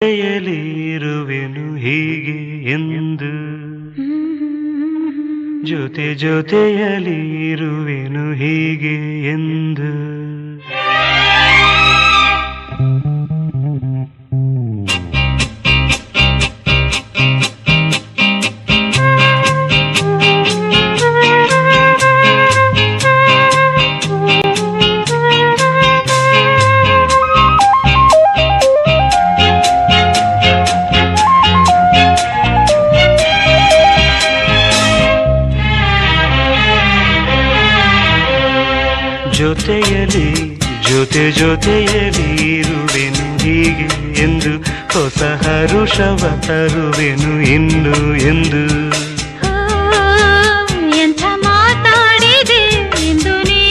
ಜೊತೆಯಲ್ಲಿರುವೆನು ಹೀಗೆ ಎಂದು ಜೊತೆಯಲ್ಲಿರುವೆನು ಹೀಗೆ ಎಂದು ಜೊತೆಯಲಿ ಇರುವೆನು ಹೀಗೆ ಎಂದು ಹೊಸ ಹರುಷವ ತರುವೆನು ಇನ್ನು ಎಂದು ಎಂಥ ಮಾತಾಡಿದೆ ಎಂದು ನೀ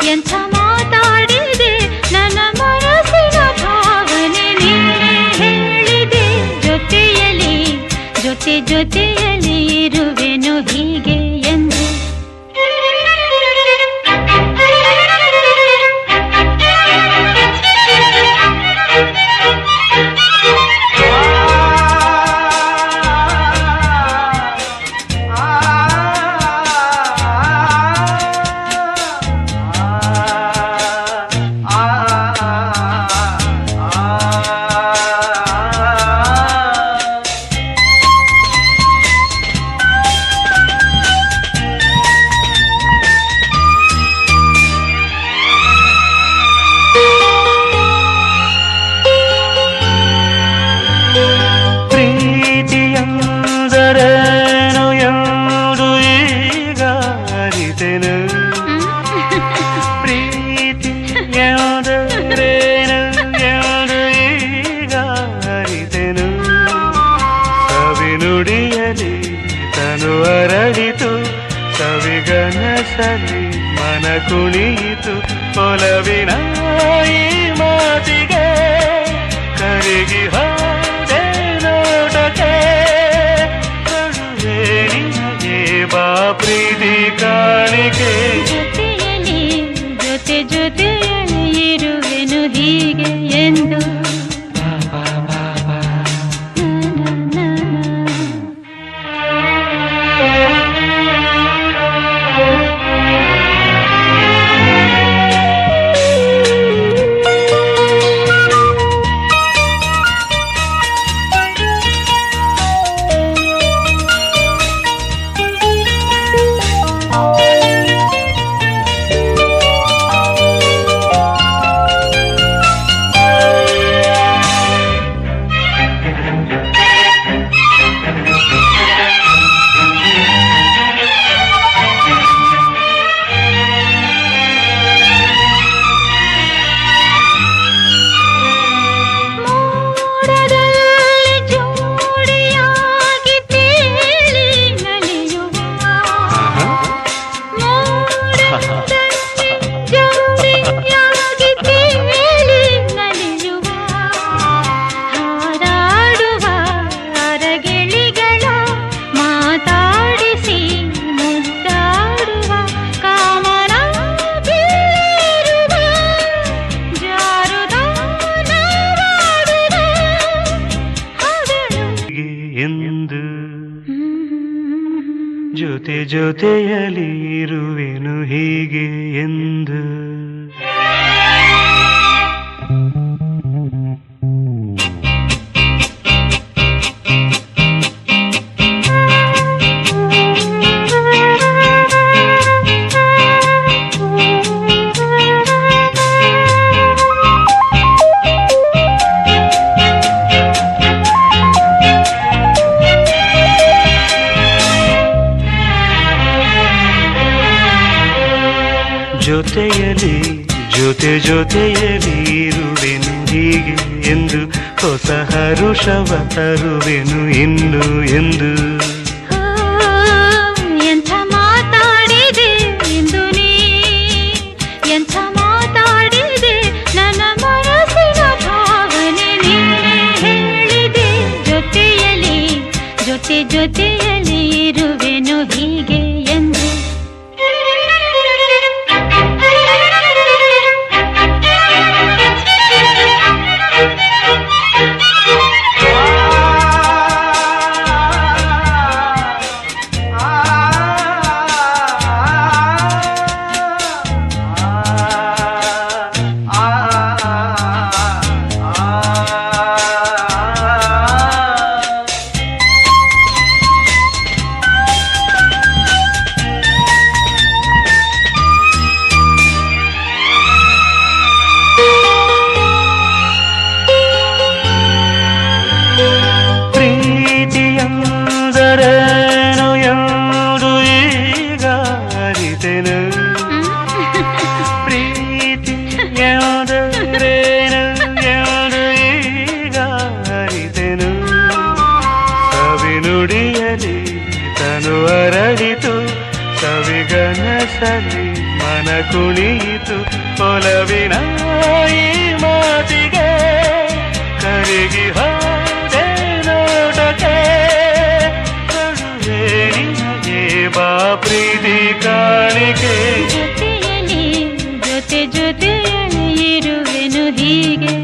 ಎಂಥ ಮಾತಾಡಿದೆ ನನ್ನ ಮನಸ್ಸಿನ ಭಾವನೆ ನೀನೇ ಹೇಳಿದೆ ಜೊತೆಯಲಿ ಇರುವೆನು ಹೀಗೆ ಎಂದು ನುಡಿಯಲಿ ತನು ಅರಳಿತು ಸವಿಗನಸಲಿ ಮನ ಕುಣಿಯಿತು ಒಲವಿನ ಈ ಮಾತಿಗೆ ಕರಗಿ ಹೋದೆ ನೋಟಕ್ಕೆ ಕಡುವೆ ನಿನಗೆ ಬಾ ಪ್ರೀತಿ ಕಾಣಿಕೆ ಜೊತೆಯಲಿ ಇರುವೆನು ಹೀಗೆ ಎಂದು ಜೊತೆಯಲಿ ಇರುವೆನು ಹೀಗೆ ಎಂದು ಜೊತೆಯಲಿ ಇರುವೆನು ಹೀಗೆ ಎಂದು ಹೊಸ ಹರುಷವ ತರುವೆನು ಇನ್ನು ಎಂದು ಎಂಥ ಮಾತಾಡಿದೆ ಎಂದು ನೀ ಎಂಥ ಮಾತಾಡಿದೆ ನನ್ನ ಮನಸ್ಸಿನ ಭಾವನೆ ನೀನೇ ಹೇಳಿದೆ ಜೊತೆಯಲಿ ಇರುವೆನು ಹೀಗೆ ಎಂದು ಮನಸ್ಸಲ್ಲಿ ಮನ ಕುಣಿಯಿತು ಒಲವಿನ ಈ ಮಾತಿಗೆ ಕರಗಿ ಹೋದೆ ನೋಟಕ್ಕೆ ಕಡುವೆ ನಿನಗೆ ಬಾ ಪ್ರೀತಿ ಕಾಣಿಕೆ ಜೊತೆಯಲ್ಲಿ ಜೊತೆಯಲ್ಲಿ ಇರುವೆನು ಹೀಗೆ